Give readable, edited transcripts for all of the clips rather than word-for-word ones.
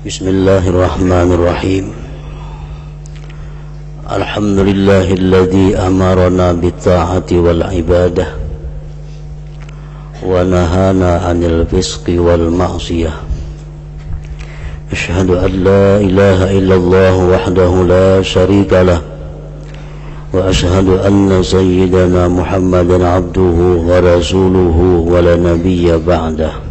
Bismillahirrahmanirrahim. Alhamdulillahilladzi amarana bitta'ati wal ibadah wa nahana 'anil fisqi wal ma'siyah. Asyhadu an la ilaha illallah wahdahu la syarika lah wa asyhadu anna sayyidana Muhammadan 'abduhu wa rasuluhu wa la nabiyya ba'dah.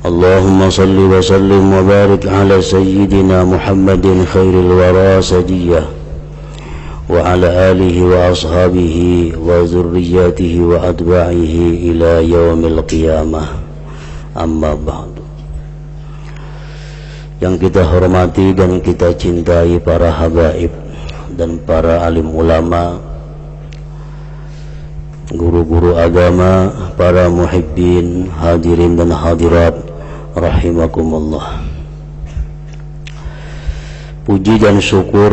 Allahumma salli wa sallim wa barik ala sayyidina Muhammadin khairil wara sadiyah wa ala alihi wa ashabihi wa zurriyatihi wa adba'ihi ila yaumil qiyamah. Amma ba'du. Yang kita hormati dan kita cintai para habaib dan para alim ulama, guru-guru agama, para muhibbin, hadirin dan hadirat rahimakumullah. Puji dan syukur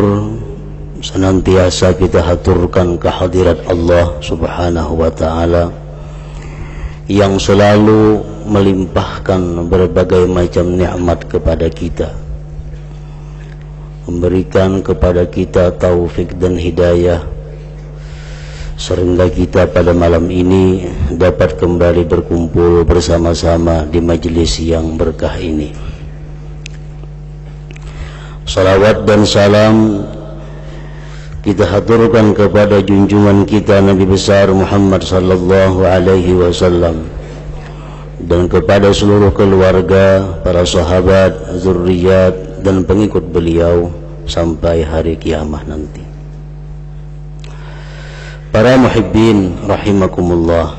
senantiasa kita haturkan kehadirat Allah subhanahu wa ta'ala yang selalu melimpahkan berbagai macam nikmat kepada kita, memberikan kepada kita taufik dan hidayah, sehingga kita pada malam ini dapat kembali berkumpul bersama-sama di majelis yang berkah ini. Salawat dan salam kita haturkan kepada junjungan kita Nabi besar Muhammad sallallahu alaihi wasallam dan kepada seluruh keluarga, para sahabat, zurriyat dan pengikut beliau sampai hari kiamat nanti. Para muhibbin rahimakumullah,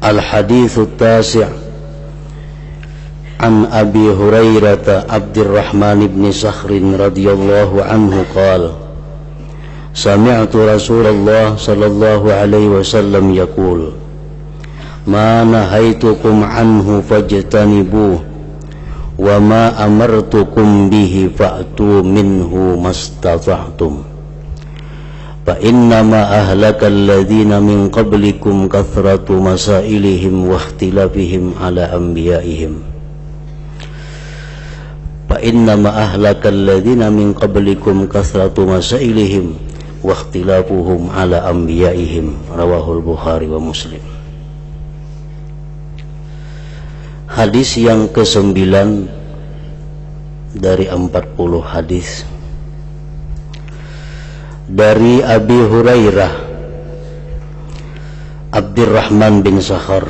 al-haditsu tasi' an Abi Hurairah Abdurrahman ibn Sakhr radhiyallahu anhu qala sami'tu Rasulullah sallallahu alaihi wasallam yaqul ma nahaitukum anhu fajtanibuh wa ma amartukum bihi fa'tu minhu mastata'tum. فإنما أهلك الذين من قبلكم كثرة مسائلهم واختلافهم على أنبيائهم فإنما أهلك الذين من قبلكم كثرة مسائلهم واختلافهم على أنبيائهم رواه البخاري ومسلم. Hadis yang ke-9 dari 40 hadis dari Abi Hurairah Abdurrahman bin Sakhr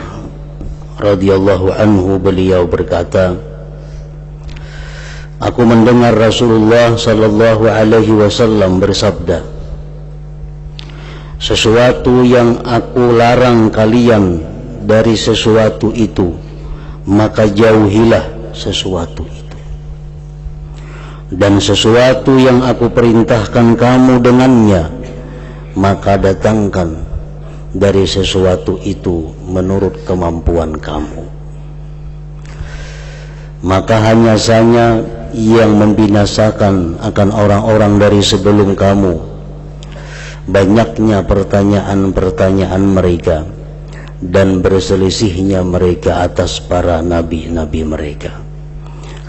radhiyallahu anhu, beliau berkata, aku mendengar Rasulullah sallallahu alaihi wasallam bersabda, sesuatu yang aku larang kalian dari sesuatu itu, maka jauhilah sesuatu itu. Dan sesuatu yang aku perintahkan kamu dengannya, maka datangkan dari sesuatu itu menurut kemampuan kamu. Maka hanya saja yang membinasakan akan orang-orang dari sebelum kamu banyaknya pertanyaan-pertanyaan mereka dan berselisihnya mereka atas para nabi-nabi mereka.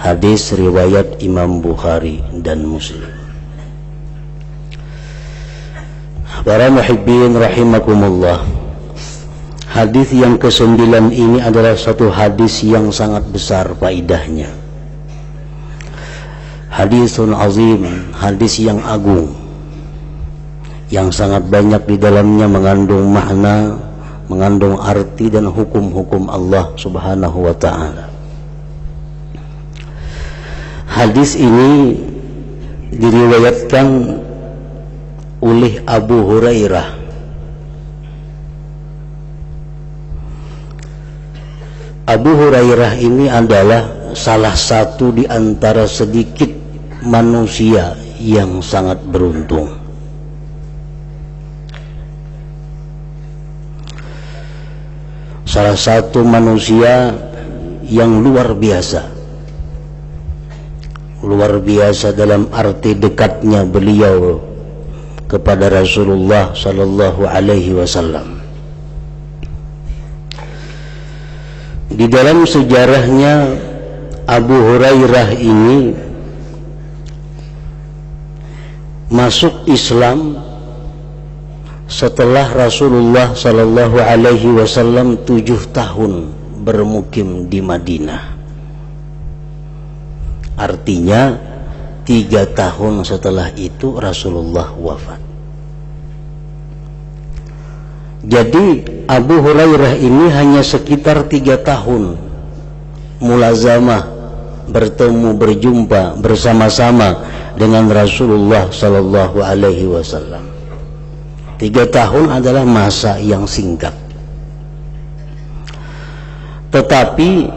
Hadis riwayat Imam Bukhari dan Muslim. Para muhibbin rahimakumullah, hadis yang ke-9 ini adalah satu hadis yang sangat besar faidahnya. Hadisun azim, hadis yang agung, yang sangat banyak di dalamnya mengandung makna, mengandung arti dan hukum-hukum Allah subhanahu wa ta'ala. Hadis ini diriwayatkan oleh Abu Hurairah. Abu Hurairah ini adalah salah satu di antara sedikit manusia yang sangat beruntung. Salah satu manusia yang luar biasa. Luar biasa dalam arti dekatnya beliau kepada Rasulullah sallallahu alaihi wasallam. Di dalam sejarahnya Abu Hurairah ini masuk Islam setelah Rasulullah Sallallahu Alaihi Wasallam 7 tahun bermukim di Madinah. Artinya 3 tahun setelah itu Rasulullah wafat. Jadi Abu Hurairah ini hanya sekitar 3 tahun mulazamah, bertemu, berjumpa bersama-sama dengan Rasulullah Sallallahu Alaihi Wasallam. 3 tahun adalah masa yang singkat. Tetapi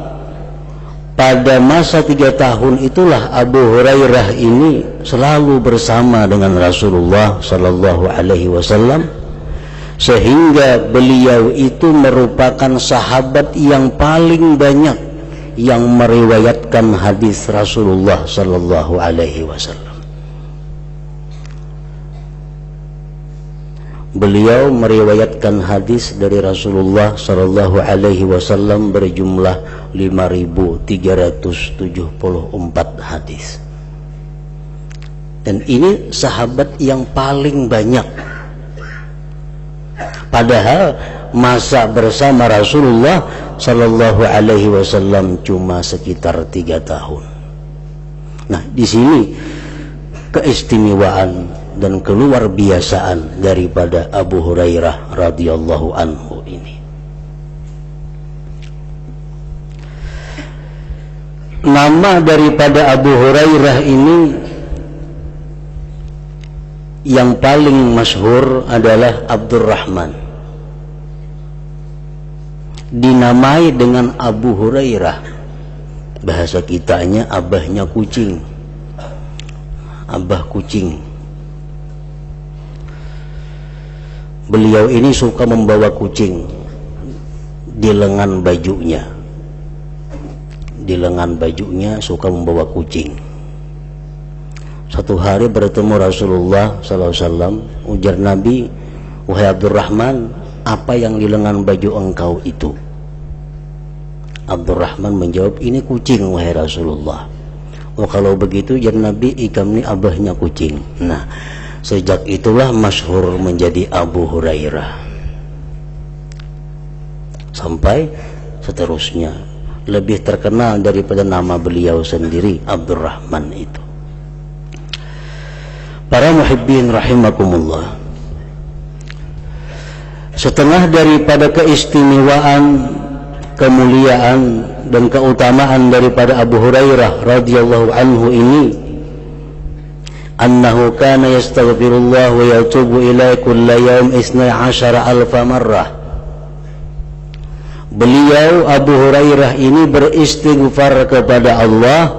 pada masa 3 tahun itulah Abu Hurairah ini selalu bersama dengan Rasulullah Sallallahu Alaihi Wasallam, sehingga beliau itu merupakan sahabat yang paling banyak yang meriwayatkan hadis Rasulullah Sallallahu Alaihi Wasallam. Beliau meriwayatkan hadis dari Rasulullah Sallallahu Alaihi Wasallam berjumlah 5.374 hadis. Dan ini sahabat yang paling banyak. Padahal masa bersama Rasulullah Sallallahu Alaihi Wasallam cuma sekitar 3 tahun. Nah, di sini keistimewaan dan keluar biasaan daripada Abu Hurairah radhiyallahu anhu ini. Nama daripada Abu Hurairah ini yang paling masyhur adalah Abdurrahman. Dinamai dengan Abu Hurairah, bahasa kitanya abahnya kucing, abah kucing. Beliau ini suka membawa kucing di lengan bajunya. Di lengan bajunya suka membawa kucing. Satu hari bertemu Rasulullah SAW, ujar Nabi, "Wahai Abdurrahman, apa yang di lengan baju engkau itu?" Abdurrahman menjawab, "Ini kucing, wahai Rasulullah." "Oh, kalau begitu," ujar Nabi, "ikam ini abahnya kucing." Nah, sejak itulah masyhur menjadi Abu Hurairah. Sampai seterusnya, lebih terkenal daripada nama beliau sendiri, Abdurrahman itu. Para muhibbin rahimakumullah, setengah daripada keistimewaan, kemuliaan dan keutamaan daripada Abu Hurairah radhiyallahu anhu ini, annahu kana yastaghfirullah wa yatubu ilaihi kulla yawm 12,000 marrah. Beliau Abu Hurairah ini beristighfar kepada Allah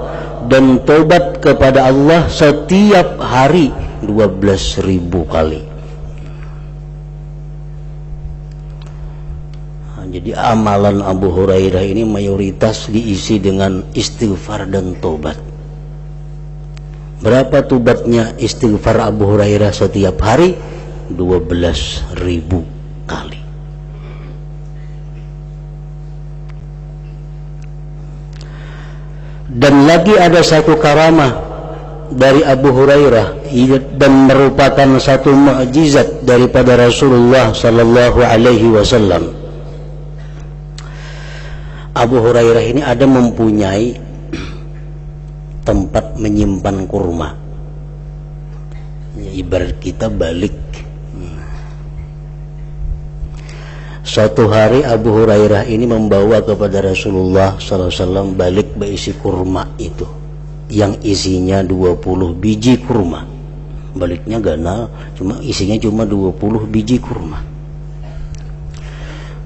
dan tobat kepada Allah setiap hari 12.000 kali. Jadi amalan Abu Hurairah ini mayoritas diisi dengan istighfar dan tobat. Berapa tobatnya istighfar Abu Hurairah setiap hari? 12.000 kali. Dan lagi ada satu karamah dari Abu Hurairah dan merupakan satu mukjizat daripada Rasulullah Sallallahu Alaihi Wasallam. Abu Hurairah ini ada mempunyai tempat menyimpan kurma, ya, ibarat kita balik. Suatu hari Abu Hurairah ini membawa kepada Rasulullah SAW balik berisi kurma itu, yang isinya 20 biji kurma. Baliknya ganal, isinya cuma 20 biji kurma.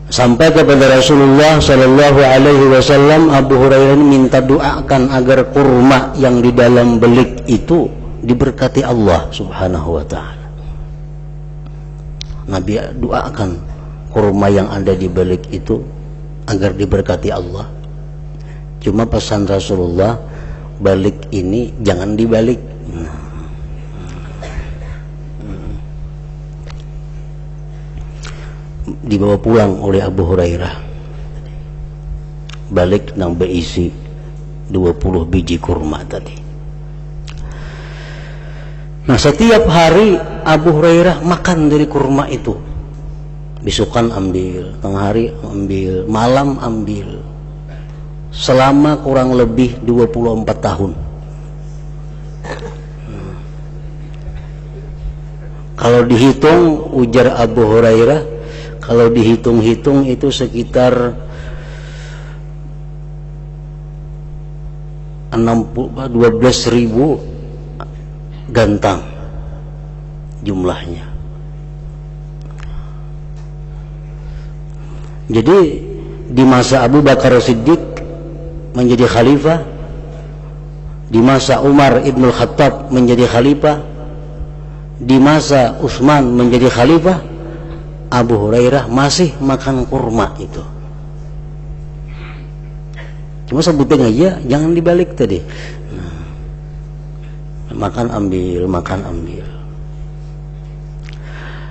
Sampai kepada Rasulullah Sallallahu Alaihi Wasallam, Abu Hurairah ini minta doakan agar kurma yang di dalam belik itu diberkati Allah Subhanahu Wa Taala. Nabi doakan kurma yang ada di balik itu agar diberkati Allah. Cuma pesan Rasulullah, balik ini jangan dibalik. Dibawa pulang oleh Abu Hurairah. Balik nang berisi 20 biji kurma tadi. Nah, setiap hari Abu Hurairah makan dari kurma itu. Besokan ambil, tengah hari ambil, malam ambil. Selama kurang lebih 24 tahun. Kalau dihitung, ujar Abu Hurairah, kalau dihitung-hitung itu sekitar 12.000 gantang jumlahnya. Jadi di masa Abu Bakar Siddiq menjadi khalifah, di masa Umar Ibn Khattab menjadi khalifah, di masa Utsman menjadi khalifah, Abu Hurairah masih makan kurma itu. Cuma sebutin aja, jangan dibalik tadi. Nah, makan ambil, makan ambil.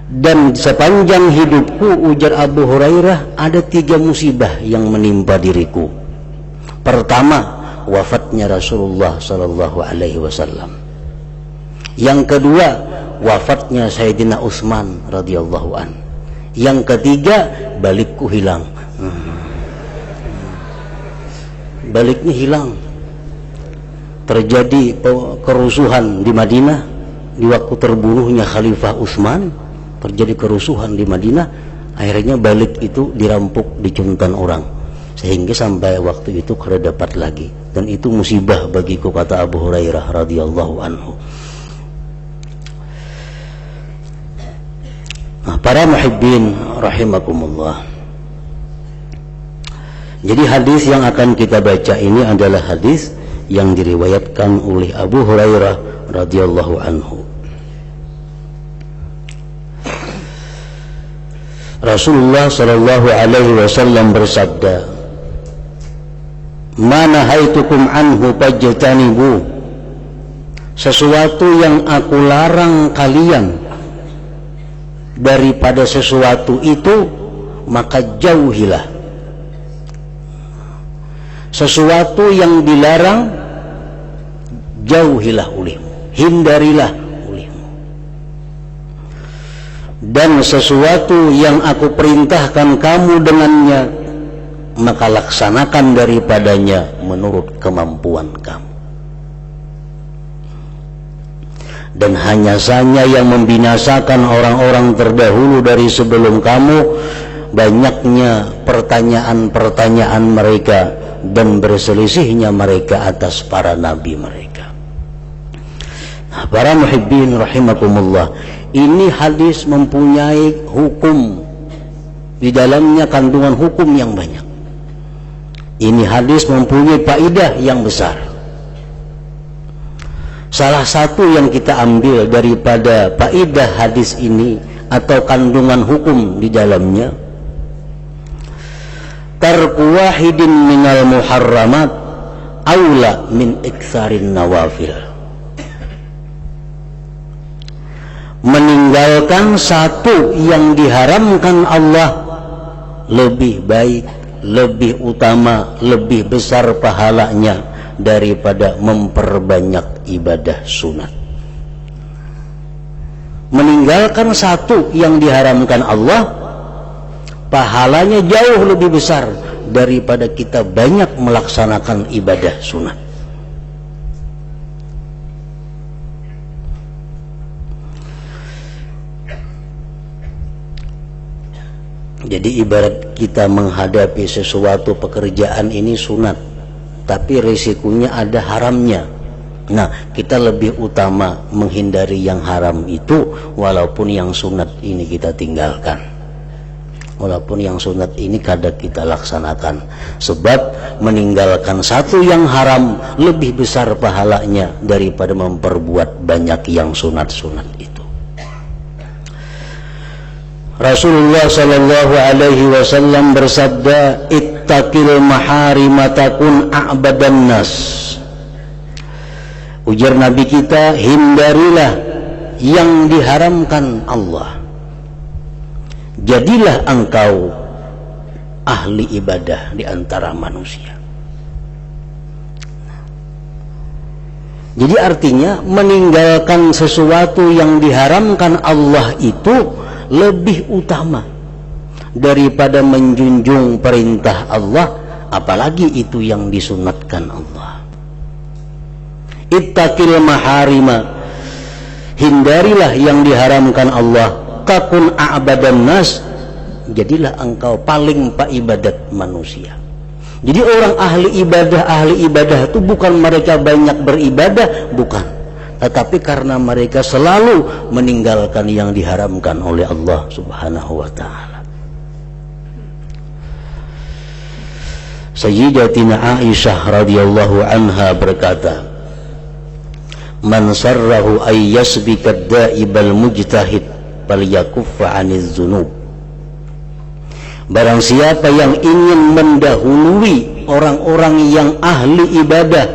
Dan sepanjang hidupku, ujar Abu Hurairah, ada 3 musibah yang menimpa diriku. Pertama, wafatnya Rasulullah Sallallahu Alaihi Wasallam. Yang kedua, wafatnya Sayyidina Utsman radhiyallahu an. Yang ketiga, balikku hilang. Baliknya hilang. Terjadi kerusuhan di Madinah di waktu terbunuhnya Khalifah Utsman. Terjadi kerusuhan di Madinah, akhirnya balik itu dirampok, dicuntan orang, sehingga sampai waktu itu kada dapat lagi. Dan itu musibah bagiku, kata Abu Hurairah radhiyallahu anhu. Nah, para muhibbin rahimakumullah. Jadi hadis yang akan kita baca ini adalah hadis yang diriwayatkan oleh Abu Hurairah radhiyallahu anhu. Rasulullah sallallahu alaihi wasallam bersabda, "Ma nahaitukum anhu fajtanibu." Sesuatu yang aku larang kalian daripada sesuatu itu, maka jauhilah. Sesuatu yang dilarang, jauhilah olehmu, hindarilah olehmu. Dan sesuatu yang aku perintahkan kamu dengannya, maka laksanakan daripadanya menurut kemampuan kamu. Dan hanya saja yang membinasakan orang-orang terdahulu dari sebelum kamu, banyaknya pertanyaan-pertanyaan mereka dan berselisihnya mereka atas para nabi mereka. Nah, para muhibbin rahimakumullah, ini hadis mempunyai hukum, di dalamnya kandungan hukum yang banyak. Ini hadis mempunyai faedah yang besar. Salah satu yang kita ambil daripada faedah hadis ini atau kandungan hukum di dalamnya, tarku wahidin minal muharramat aula min iktsarin nawafil. Meninggalkan satu yang diharamkan Allah lebih baik, lebih utama, lebih besar pahalanya daripada memperbanyak ibadah sunat. Meninggalkan satu yang diharamkan Allah, pahalanya jauh lebih besar daripada kita banyak melaksanakan ibadah sunat. Jadi ibarat kita menghadapi sesuatu pekerjaan ini sunat, tapi risikonya ada haramnya. Nah, kita lebih utama menghindari yang haram itu, walaupun yang sunat ini kita tinggalkan. Walaupun yang sunat ini kadang kita laksanakan. Sebab meninggalkan satu yang haram lebih besar pahalanya daripada memperbuat banyak yang sunat-sunat itu. Rasulullah sallallahu alaihi wasallam bersabda, "Ittaqil maharima takun a'badan nas." Ujar Nabi kita, hindarilah yang diharamkan Allah. Jadilah engkau ahli ibadah di antara manusia. Jadi artinya meninggalkan sesuatu yang diharamkan Allah itu lebih utama daripada menjunjung perintah Allah, apalagi itu yang disunatkan Allah. Ittaqil maharima, hindarilah yang diharamkan Allah. Takun a'badan nas, jadilah engkau paling ibadat manusia. Jadi orang ahli ibadah itu bukan mereka banyak beribadah, bukan, tetapi karena mereka selalu meninggalkan yang diharamkan oleh Allah Subhanahu wa ta'ala. Sayyidatina Aisyah radhiyallahu anha berkata, man sarrahu ay yasbika ad-da'ibal mujtahid falyakuffa 'aniz dzunub. Barang siapa yang ingin mendahului orang-orang yang ahli ibadah,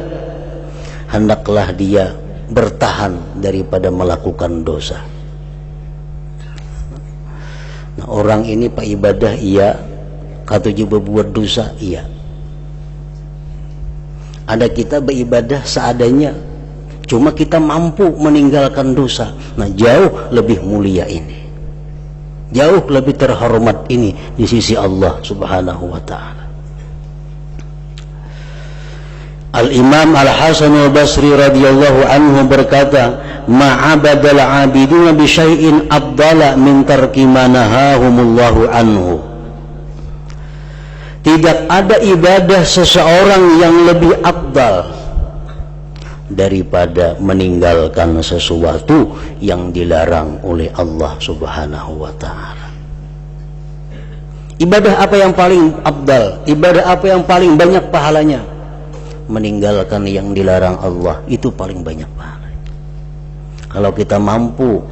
hendaklah dia bertahan daripada melakukan dosa. Nah, orang ini pak ibadah iya, kata juga berbuat dosa iya. Ada kita beribadah seadanya, cuma kita mampu meninggalkan dosa. Nah, jauh lebih mulia ini, jauh lebih terhormat ini di sisi Allah Subhanahu wa ta'ala. Al-Imam Al-Hasan Al-Basri radhiyallahu anhu berkata, ma'abadal abiduna bi syai'in afdala min tarki ma nahahumullahu anhu. Tidak ada ibadah seseorang yang lebih afdal daripada meninggalkan sesuatu yang dilarang oleh Allah Subhanahu wa ta'ala. Ibadah apa yang paling afdal? Ibadah apa yang paling banyak pahalanya? Meninggalkan yang dilarang Allah, itu paling banyak pahalanya. Kalau kita mampu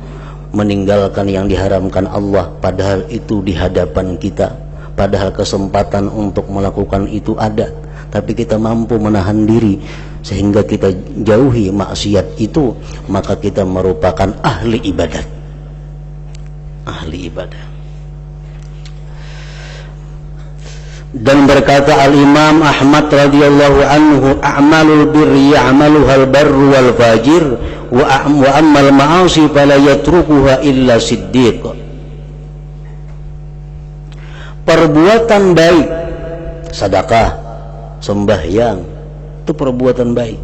meninggalkan yang diharamkan Allah, padahal itu di hadapan kita, padahal kesempatan untuk melakukan itu ada, tapi kita mampu menahan diri sehingga kita jauhi maksiat itu, maka kita merupakan ahli ibadat. Ahli ibadah. Dan berkata Al-Imam Ahmad radhiyallahu anhu, a'malul birri ya'maluhal barru wal fajir wa ammal ma'asi fala yatrukuha illa siddiq. Perbuatan baik, sedekah, sembahyang, itu perbuatan baik.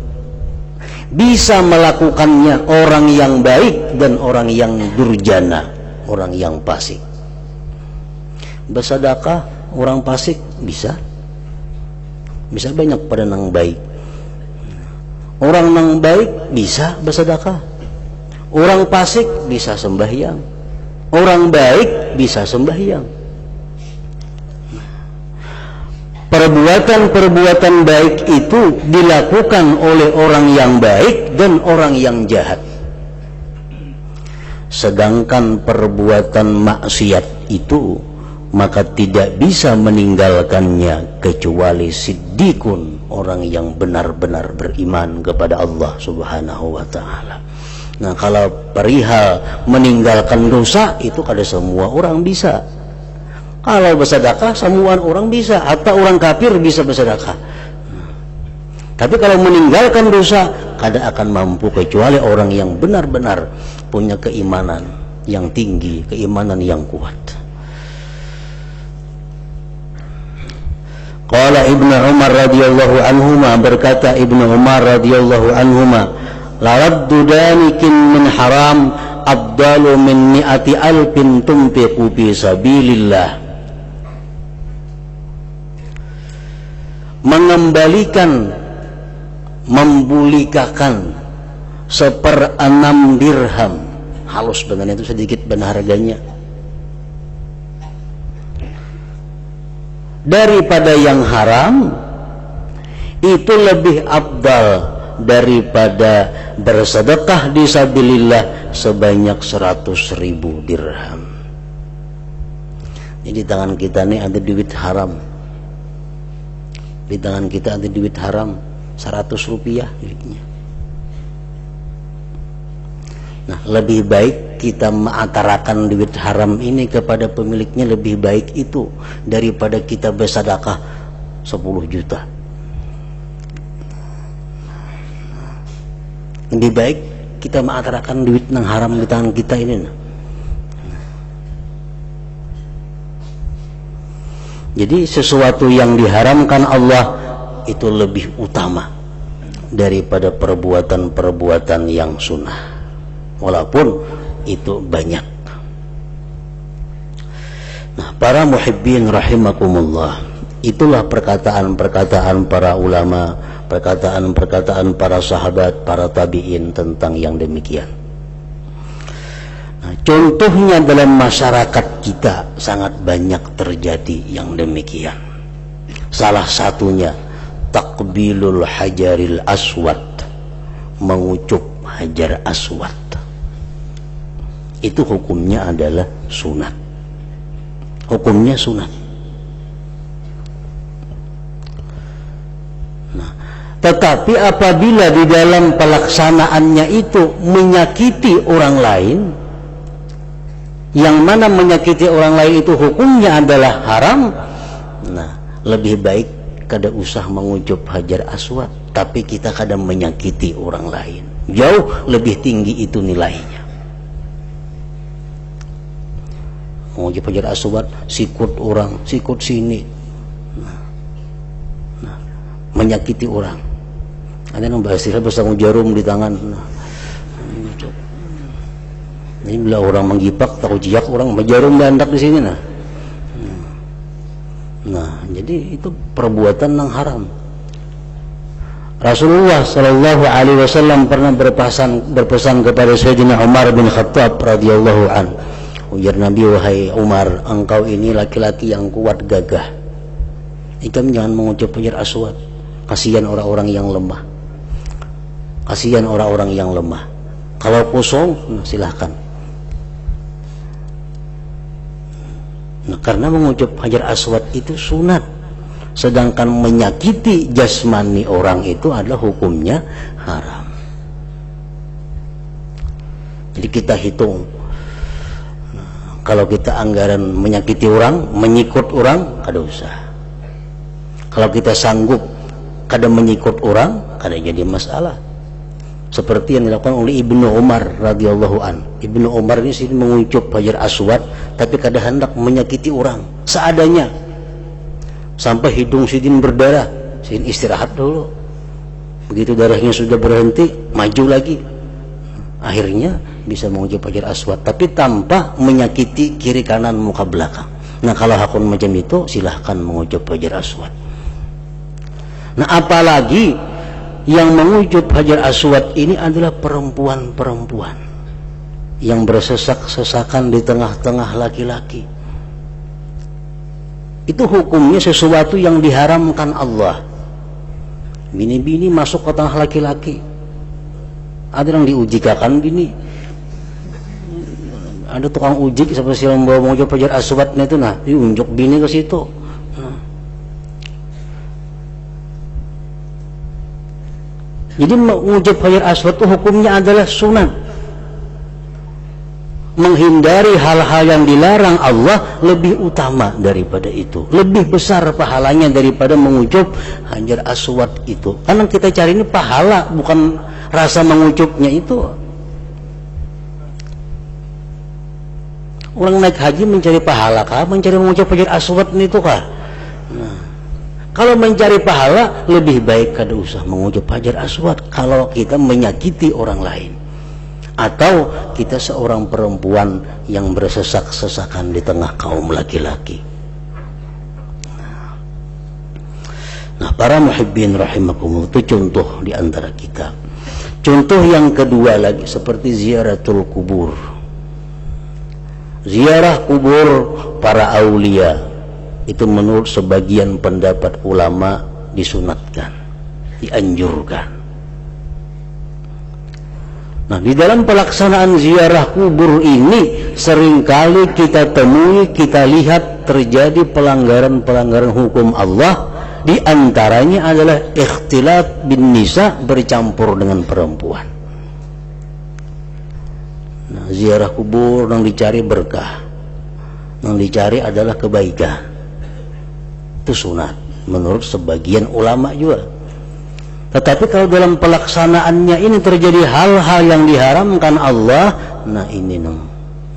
Bisa melakukannya orang yang baik dan orang yang durjana, orang yang fasik. Bersedekah orang fasik bisa banyak pada nang baik. Orang nang baik bisa bersedekah, orang fasik bisa sembahyang, orang baik bisa sembahyang. Perbuatan-perbuatan baik itu dilakukan oleh orang yang baik dan orang yang jahat. Sedangkan perbuatan maksiat itu, maka tidak bisa meninggalkannya kecuali siddiqun, orang yang benar-benar beriman kepada Allah Subhanahu wa ta'ala. Nah, kalau perihal meninggalkan dosa itu kada semua orang bisa. Kalau bersedekah semua orang bisa, atau orang kafir bisa bersedekah. Tapi kalau meninggalkan dosa, kada akan mampu kecuali orang yang benar-benar punya keimanan yang tinggi, keimanan yang kuat. Qala Ibnu Umar radhiyallahu anhuma, berkata Ibnu Umar radhiyallahu anhuma, la raddu danikin min haram afdalu min mi'ati alfin tunfiqu fi sabilillah. Mengembalikan, membulikakan 1/6 dirham, halus dengan itu sedikit benar harganya, daripada yang haram, itu lebih afdal daripada bersedekah di sabilillah sebanyak 100.000 dirham. Jadi tangan kita nih ada duit haram, di tangan kita ada duit haram 100 rupiah duitnya. Nah, lebih baik kita mengantarakan duit haram ini kepada pemiliknya, lebih baik itu daripada kita bersedekah 10 juta. Lebih baik kita mengantarakan duit nang haram di tangan kita ini. Jadi sesuatu yang diharamkan Allah itu lebih utama daripada perbuatan-perbuatan yang sunnah, walaupun itu banyak. Nah, para muhibbin rahimakumullah, itulah perkataan-perkataan para ulama, perkataan-perkataan para sahabat, para tabi'in tentang yang demikian. Nah, contohnya dalam masyarakat kita sangat banyak terjadi yang demikian. Salah satunya takbilul hajaril aswad, mengucup hajar aswad. Itu hukumnya adalah sunat. Hukumnya sunat. Nah, tetapi apabila di dalam pelaksanaannya itu menyakiti orang lain, yang mana menyakiti orang lain itu hukumnya adalah haram, nah lebih baik kada usah mengucup hajar aswad, tapi kita kadang menyakiti orang lain, jauh lebih tinggi itu nilainya. Mengucup hajar aswad, sikut orang, sikut sini, nah, menyakiti orang. Ada yang bahasa jarum di tangan. Ini bila orang menggipak, tahu jiak orang jarum bandak di sini. Nah, jadi itu perbuatan yang haram. Rasulullah Shallallahu Alaihi Wasallam pernah berpesan kepada Sayyidina Umar bin Khattab radhiyallahu an. Ujar Nabi, wahai Umar, engkau ini laki-laki yang kuat gagah. Kamu jangan mengucap hajar aswad. Kasihan orang-orang yang lemah. Kasihan orang-orang yang lemah. Kalau kosong, nah silahkan. Nah, karena mengucap hajar aswad itu sunat, sedangkan menyakiti jasmani orang itu adalah hukumnya haram. Jadi kita hitung, nah, kalau kita anggaran menyakiti orang, menyikut orang, kada usah. Kalau kita sanggup kada menyikut orang, kada jadi masalah. Seperti yang dilakukan oleh Ibnu Umar radhiyallahu an. Ibnu Umar ini sini mengucup hajar aswad, tapi kada hendak menyakiti orang, seadanya. Sampai hidung sidin berdarah, sidin istirahat dulu. Begitu darahnya sudah berhenti, maju lagi. Akhirnya bisa mengucup hajar aswad, tapi tanpa menyakiti kiri kanan muka belakang. Nah, kalau hakun macam itu, silahkan mengucup hajar aswad. Nah, apalagi yang mengucup hajar aswad ini adalah perempuan-perempuan yang bersesak-sesakan di tengah-tengah laki-laki. Itu hukumnya sesuatu yang diharamkan Allah. Bini-bini masuk ke tengah laki-laki. Ada yang diujikan gini. Ada tukang uji seperti yang bawa mengucup hajar aswadnya itu, nah diunjuk bini ke situ. Jadi mengucup hajar aswad itu hukumnya adalah sunat. Menghindari hal-hal yang dilarang Allah lebih utama daripada itu. Lebih besar pahalanya daripada mengucup hajar aswad itu. Karena kita cari ini pahala, bukan rasa mengucupnya itu. Orang naik haji mencari pahala kah? Mencari mengucup hajar aswad itu kah? Nah, kalau mencari pahala, lebih baik kada usah mengucup hajar aswad kalau kita menyakiti orang lain, atau kita seorang perempuan yang bersesak-sesakan di tengah kaum laki-laki. Nah, para muhibbin rahimakumullah, itu contoh di antara kita. Contoh yang kedua lagi seperti ziaratul kubur. Ziarah kubur para aulia itu menurut sebagian pendapat ulama disunatkan, dianjurkan. Nah, di dalam pelaksanaan ziarah kubur ini seringkali kita temui, kita lihat terjadi pelanggaran-pelanggaran hukum Allah. Di antaranya adalah ikhtilat bin nisa, bercampur dengan perempuan. Nah, ziarah kubur yang dicari berkah, yang dicari adalah kebaikan. Itu sunat menurut sebagian ulama juga. Tetapi kalau dalam pelaksanaannya ini terjadi hal-hal yang diharamkan Allah, nah ini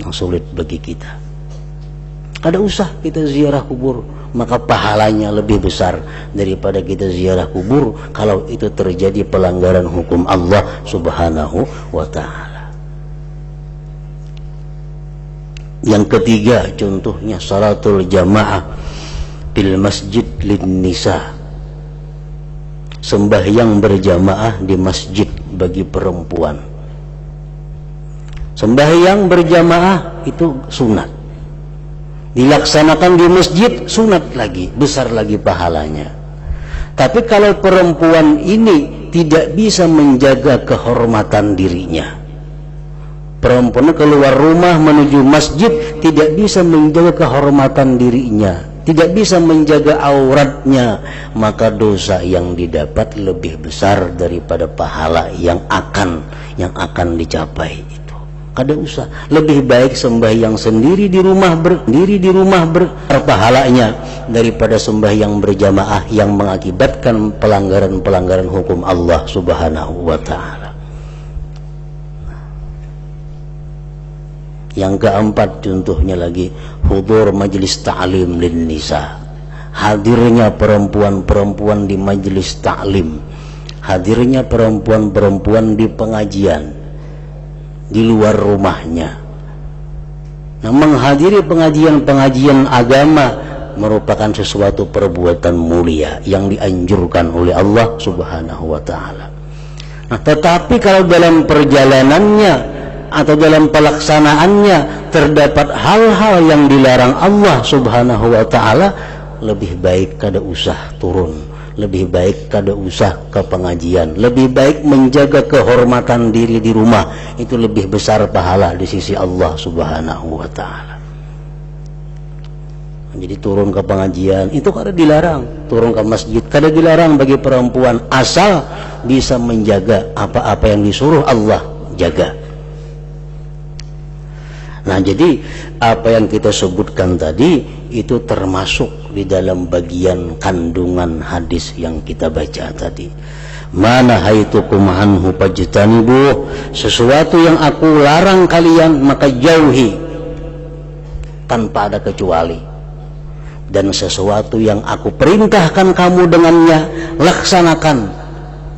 yang sulit bagi kita. Kada usah kita ziarah kubur, maka pahalanya lebih besar daripada kita ziarah kubur kalau itu terjadi pelanggaran hukum Allah Subhanahu wa ta'ala. Yang ketiga contohnya salatul jamaah bil masjid lin nisa, sembahyang berjamaah di masjid bagi perempuan. Sembahyang berjamaah itu sunat, dilaksanakan di masjid sunat lagi, besar lagi pahalanya. Tapi kalau perempuan ini tidak bisa menjaga kehormatan dirinya, perempuan keluar rumah menuju masjid tidak bisa menjaga kehormatan dirinya, tidak bisa menjaga auratnya, maka dosa yang didapat lebih besar daripada pahala yang akan dicapai itu. Kada usah, lebih baik sembahyang sendiri di rumah berpahalanya daripada sembahyang berjamaah yang mengakibatkan pelanggaran hukum Allah Subhanahu wa ta'ala. Yang keempat contohnya lagi hudur majlis ta'lim lin nisa, hadirnya perempuan-perempuan di majlis ta'lim, hadirnya perempuan-perempuan di pengajian di luar rumahnya. Nah, menghadiri pengajian agama merupakan sesuatu perbuatan mulia yang dianjurkan oleh Allah Subhanahu wa ta'ala. Nah, tetapi kalau dalam perjalanannya atau dalam pelaksanaannya terdapat hal-hal yang dilarang Allah Subhanahu wa ta'ala, lebih baik kada usah turun, lebih baik kada usah ke pengajian, lebih baik menjaga kehormatan diri di rumah, itu lebih besar pahala di sisi Allah Subhanahu wa ta'ala. Jadi turun ke pengajian itu kada dilarang, turun ke masjid kada dilarang bagi perempuan, asal bisa menjaga apa-apa yang disuruh Allah jaga. Nah, jadi apa yang kita sebutkan tadi itu termasuk di dalam bagian kandungan hadis yang kita baca tadi. Mana haitukum anhu fajtanibu, sesuatu yang aku larang kalian maka jauhi tanpa ada kecuali, dan sesuatu yang aku perintahkan kamu dengannya laksanakan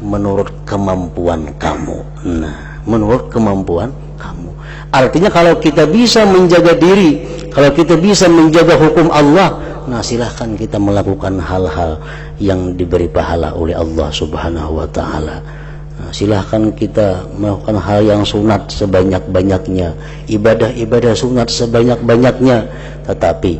menurut kemampuan kamu. Nah, menurut kemampuan kamu. Artinya kalau kita bisa menjaga diri, kalau kita bisa menjaga hukum Allah, nah silahkan kita melakukan hal-hal yang diberi pahala oleh Allah Subhanahu wa ta'ala. Nah, silahkan kita melakukan hal yang sunat sebanyak-banyaknya, ibadah-ibadah sunat sebanyak-banyaknya. Tetapi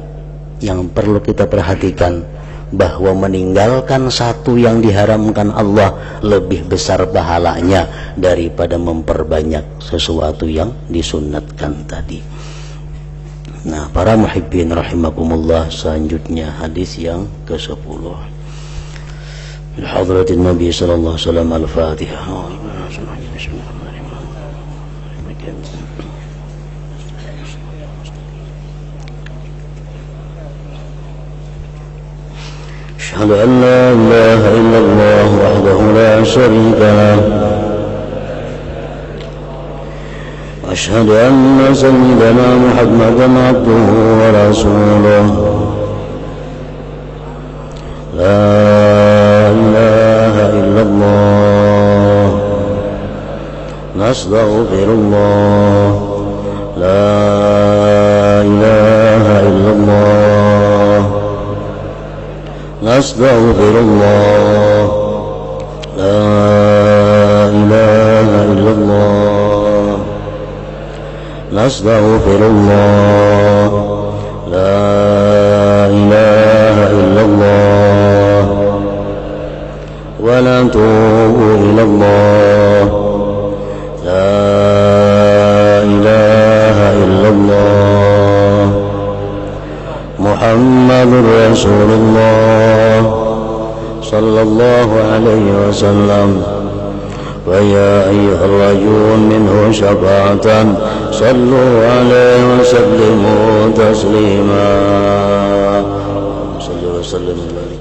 yang perlu kita perhatikan bahwa meninggalkan satu yang diharamkan Allah lebih besar pahalanya daripada memperbanyak sesuatu yang disunatkan tadi. Nah, para muhibbin rahimakumullah, selanjutnya hadis yang ke-10. Hadratin Nabi sallallahu alaihi wasallam, Al-Fatihah. أشهد أن لا إله إلا الله وحده لا شريك له وأشهد أن سيدنا محمدا عبده ورسوله لا إله إلا الله نستغفر الله لا إله إلا الله نستغفر الله لا إله إلا الله نستغفر الله لا إله إلا الله ونتوب إلى الله لا إله إلا الله محمد رسول الله صلى الله عليه وسلم ويا أيها الرجل منه شفاعة صلوا عليه وسلموا تسليما صلى الله وسلم